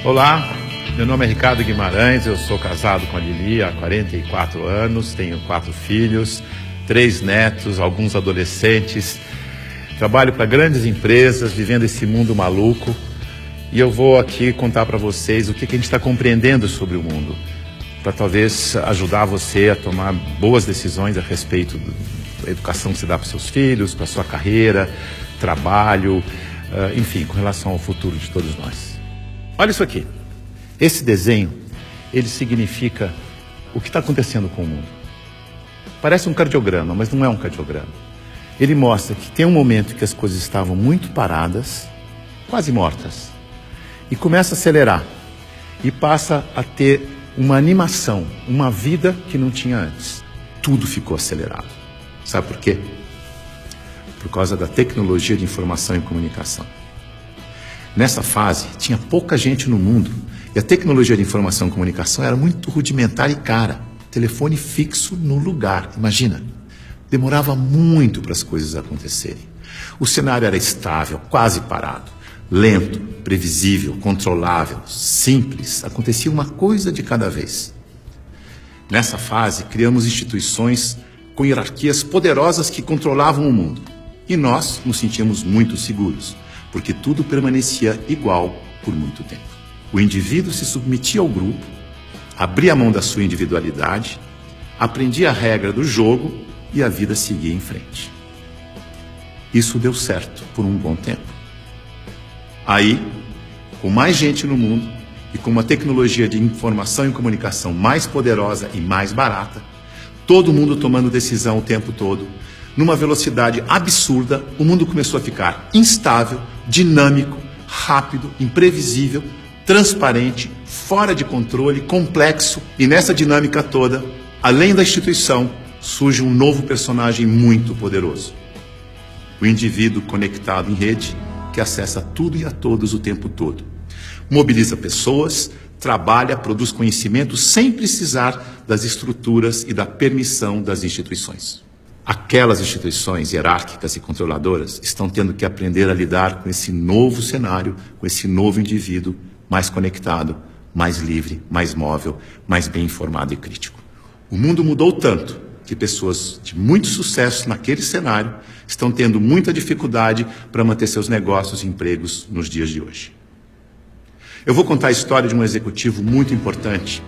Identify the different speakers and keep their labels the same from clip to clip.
Speaker 1: Olá, meu nome é Ricardo Guimarães, eu sou casado com a Lili há 44 anos, tenho 4 filhos, 3 netos, alguns adolescentes, trabalho para grandes empresas, vivendo esse mundo maluco, e eu vou aqui contar para vocês o que a gente está compreendendo sobre o mundo, para talvez ajudar você a tomar boas decisões a respeito da educação que você dá para seus filhos, para sua carreira, trabalho, enfim, com relação ao futuro de todos nós. Olha isso aqui. Esse desenho, ele significa o que está acontecendo com o mundo. Parece um cardiograma, mas não é um cardiograma. Ele mostra que tem um momento em que as coisas estavam muito paradas, quase mortas, e começa a acelerar, e passa a ter uma animação, uma vida que não tinha antes. Tudo ficou acelerado. Sabe por quê? Por causa da tecnologia de informação e comunicação. Nessa fase, tinha pouca gente no mundo e a tecnologia de informação e comunicação era muito rudimentar e cara. Telefone fixo no lugar, imagina. Demorava muito para as coisas acontecerem. O cenário era estável, quase parado, lento, previsível, controlável, simples. Acontecia uma coisa de cada vez. Nessa fase, criamos instituições com hierarquias poderosas que controlavam o mundo. E nós nos sentíamos muito seguros, porque tudo permanecia igual por muito tempo. O indivíduo se submetia ao grupo, abria mão da sua individualidade, aprendia a regra do jogo e a vida seguia em frente. Isso deu certo por um bom tempo. Aí, com mais gente no mundo e com uma tecnologia de informação e comunicação mais poderosa e mais barata, todo mundo tomando decisão o tempo todo, numa velocidade absurda, o mundo começou a ficar instável, dinâmico, rápido, imprevisível, transparente, fora de controle, complexo. E nessa dinâmica toda, além da instituição, surge um novo personagem muito poderoso. O indivíduo conectado em rede, que acessa tudo e a todos o tempo todo. Mobiliza pessoas, trabalha, produz conhecimento sem precisar das estruturas e da permissão das instituições. Aquelas instituições hierárquicas e controladoras estão tendo que aprender a lidar com esse novo cenário, com esse novo indivíduo mais conectado, mais livre, mais móvel, mais bem informado e crítico. O mundo mudou tanto que pessoas de muito sucesso naquele cenário estão tendo muita dificuldade para manter seus negócios e empregos nos dias de hoje. Eu vou contar a história de um executivo muito importante,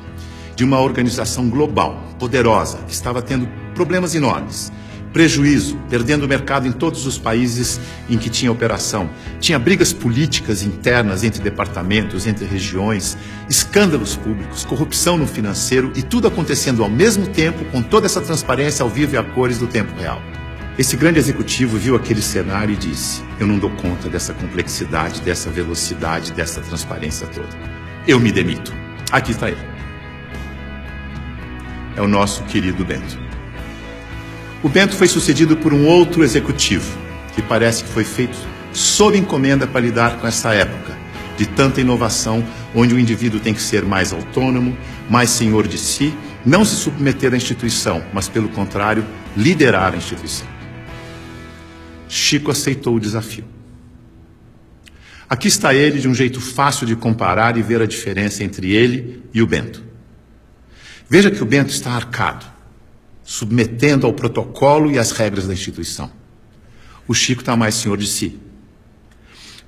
Speaker 1: de uma organização global, poderosa, que estava tendo problemas enormes. Prejuízo, perdendo o mercado em todos os países em que tinha operação. Tinha brigas políticas internas entre departamentos, entre regiões, escândalos públicos, corrupção no financeiro e tudo acontecendo ao mesmo tempo com toda essa transparência ao vivo e a cores do tempo real. Esse grande executivo viu aquele cenário e disse: eu não dou conta dessa complexidade, dessa velocidade, dessa transparência toda. Eu me demito. Aqui está ele. É o nosso querido Bento. O Bento foi sucedido por um outro executivo, que parece que foi feito sob encomenda para lidar com essa época de tanta inovação, onde o indivíduo tem que ser mais autônomo, mais senhor de si, não se submeter à instituição, mas, pelo contrário, liderar a instituição. Chico aceitou o desafio. Aqui está ele, de um jeito fácil de comparar e ver a diferença entre ele e o Bento. Veja que o Bento está arcado, submetendo ao protocolo e às regras da instituição. O Chico está mais senhor de si.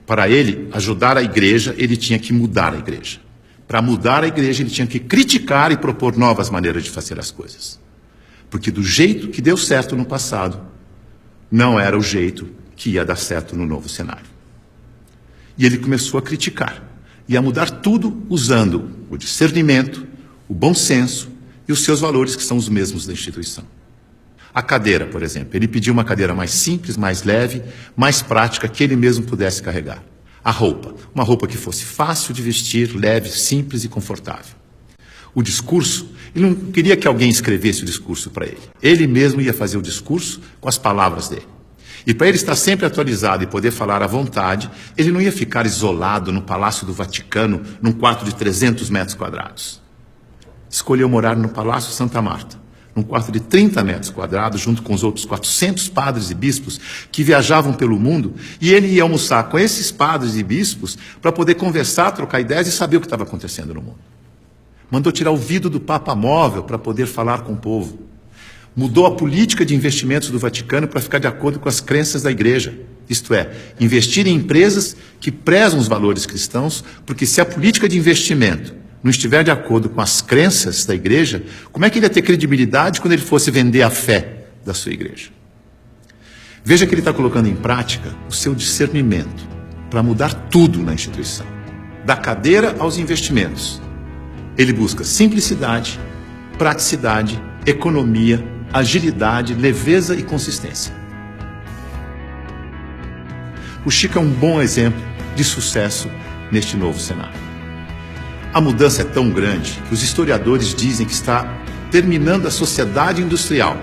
Speaker 1: Para ele ajudar a igreja, ele tinha que mudar a igreja. Para mudar a igreja, ele tinha que criticar e propor novas maneiras de fazer as coisas. Porque do jeito que deu certo no passado, não era o jeito que ia dar certo no novo cenário. E ele começou a criticar e a mudar tudo usando o discernimento, o bom senso e os seus valores, que são os mesmos da instituição. A cadeira, por exemplo. Ele pediu uma cadeira mais simples, mais leve, mais prática, que ele mesmo pudesse carregar. A roupa. Uma roupa que fosse fácil de vestir, leve, simples e confortável. O discurso. Ele não queria que alguém escrevesse o discurso para ele. Ele mesmo ia fazer o discurso com as palavras dele. E para ele estar sempre atualizado e poder falar à vontade, ele não ia ficar isolado no Palácio do Vaticano, num quarto de 300 metros quadrados. Escolheu morar no Palácio Santa Marta, num quarto de 30 metros quadrados, junto com os outros 400 padres e bispos que viajavam pelo mundo, e ele ia almoçar com esses padres e bispos para poder conversar, trocar ideias e saber o que estava acontecendo no mundo. Mandou tirar o vidro do Papa Móvel para poder falar com o povo. Mudou a política de investimentos do Vaticano para ficar de acordo com as crenças da Igreja. Isto é, investir em empresas que prezam os valores cristãos, porque se a política de investimento não estiver de acordo com as crenças da Igreja, como é que ele ia ter credibilidade quando ele fosse vender a fé da sua Igreja? Veja que ele está colocando em prática o seu discernimento para mudar tudo na instituição, da cadeira aos investimentos. Ele busca simplicidade, praticidade, economia, agilidade, leveza e consistência. O Chico é um bom exemplo de sucesso neste novo cenário. A mudança é tão grande que os historiadores dizem que está terminando a sociedade industrial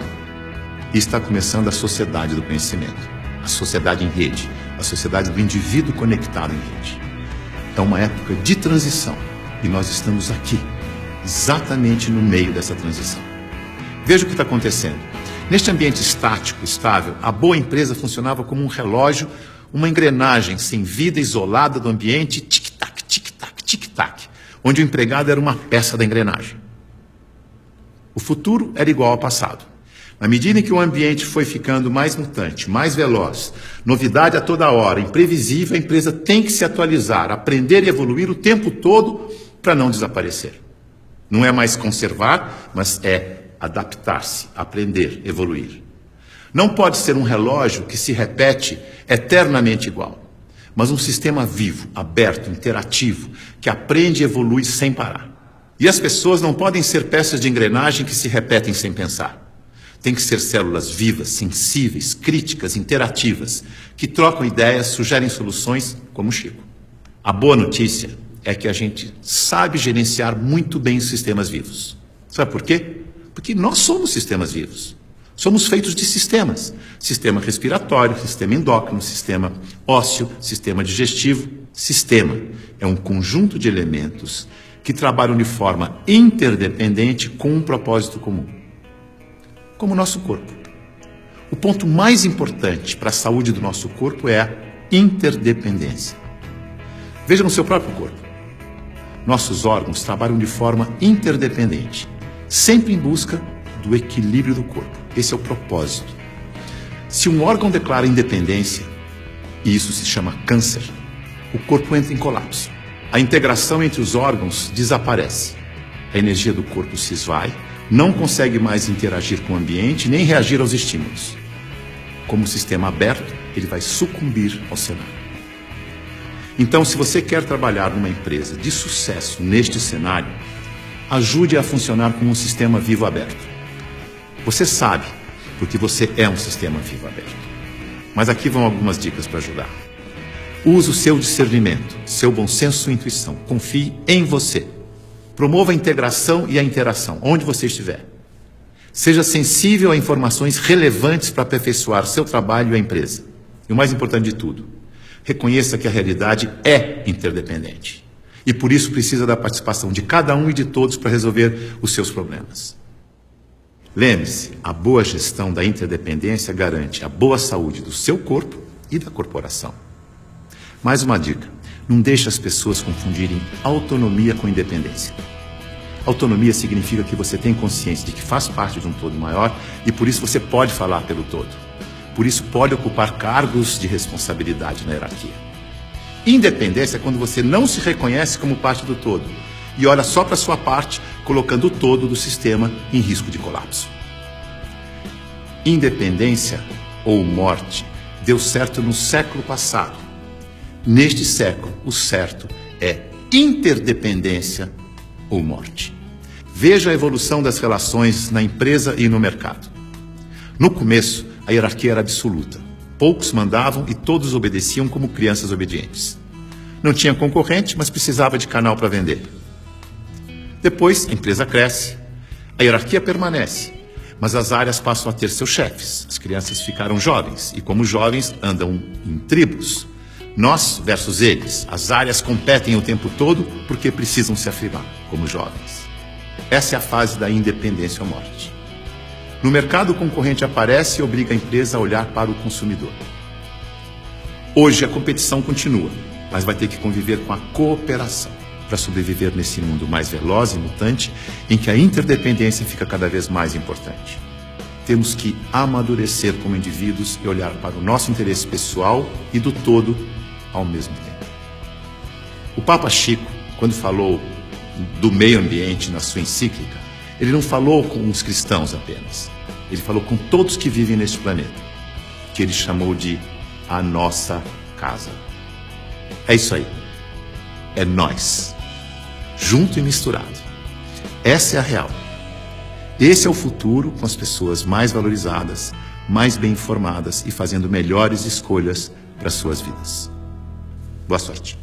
Speaker 1: e está começando a sociedade do conhecimento, a sociedade em rede, a sociedade do indivíduo conectado em rede. É uma época de transição e nós estamos aqui, exatamente no meio dessa transição. Veja o que está acontecendo. Neste ambiente estático, estável, a boa empresa funcionava como um relógio, uma engrenagem sem vida, isolada do ambiente, tic-tac, tic-tac, tic-tac, onde o empregado era uma peça da engrenagem. O futuro era igual ao passado. Na medida em que o ambiente foi ficando mais mutante, mais veloz, novidade a toda hora, imprevisível, a empresa tem que se atualizar, aprender e evoluir o tempo todo para não desaparecer. Não é mais conservar, mas é adaptar-se, aprender, evoluir. Não pode ser um relógio que se repete eternamente igual, mas um sistema vivo, aberto, interativo, que aprende e evolui sem parar. E as pessoas não podem ser peças de engrenagem que se repetem sem pensar. Tem que ser células vivas, sensíveis, críticas, interativas, que trocam ideias, sugerem soluções, como o Chico. A boa notícia é que a gente sabe gerenciar muito bem os sistemas vivos. Sabe por quê? Porque nós somos sistemas vivos. Somos feitos de sistemas. Sistema respiratório, sistema endócrino, sistema ósseo, sistema digestivo. Sistema é um conjunto de elementos que trabalham de forma interdependente com um propósito comum. Como o nosso corpo. O ponto mais importante para a saúde do nosso corpo é a interdependência. Veja no seu próprio corpo. Nossos órgãos trabalham de forma interdependente, sempre em busca do equilíbrio do corpo. Esse é o propósito. Se um órgão declara independência, e isso se chama câncer, o corpo entra em colapso. A integração entre os órgãos desaparece. A energia do corpo se esvai, não consegue mais interagir com o ambiente, nem reagir aos estímulos. Como sistema aberto, ele vai sucumbir ao cenário. Então, se você quer trabalhar numa empresa de sucesso neste cenário, ajude a funcionar como um sistema vivo aberto. Você sabe, porque você é um sistema vivo aberto. Mas aqui vão algumas dicas para ajudar. Use o seu discernimento, seu bom senso e intuição. Confie em você. Promova a integração e a interação, onde você estiver. Seja sensível a informações relevantes para aperfeiçoar seu trabalho e a empresa. E o mais importante de tudo, reconheça que a realidade é interdependente. E por isso precisa da participação de cada um e de todos para resolver os seus problemas. Lembre-se, a boa gestão da interdependência garante a boa saúde do seu corpo e da corporação. Mais uma dica, não deixe as pessoas confundirem autonomia com independência. Autonomia significa que você tem consciência de que faz parte de um todo maior e por isso você pode falar pelo todo. Por isso pode ocupar cargos de responsabilidade na hierarquia. Independência é quando você não se reconhece como parte do todo e olha só para a sua parte, colocando o todo do sistema em risco de colapso. Independência ou morte deu certo no século passado. Neste século, o certo é interdependência ou morte. Veja a evolução das relações na empresa e no mercado. No começo, a hierarquia era absoluta. Poucos mandavam e todos obedeciam como crianças obedientes. Não tinha concorrente, mas precisava de canal para vender. Depois, a empresa cresce, a hierarquia permanece, mas as áreas passam a ter seus chefes. As crianças ficaram jovens e, como jovens, andam em tribos. Nós versus eles. As áreas competem o tempo todo porque precisam se afirmar como jovens. Essa é a fase da independência ou morte. No mercado, o concorrente aparece e obriga a empresa a olhar para o consumidor. Hoje, a competição continua, mas vai ter que conviver com a cooperação para sobreviver nesse mundo mais veloz e mutante, em que a interdependência fica cada vez mais importante. Temos que amadurecer como indivíduos e olhar para o nosso interesse pessoal e do todo ao mesmo tempo. O Papa Chico, quando falou do meio ambiente na sua encíclica, ele não falou com os cristãos apenas. Ele falou com todos que vivem neste planeta, que ele chamou de a nossa casa. É isso aí. É nós, junto e misturado. Essa é a real. Esse é o futuro, com as pessoas mais valorizadas, mais bem informadas e fazendo melhores escolhas para suas vidas. Boa sorte.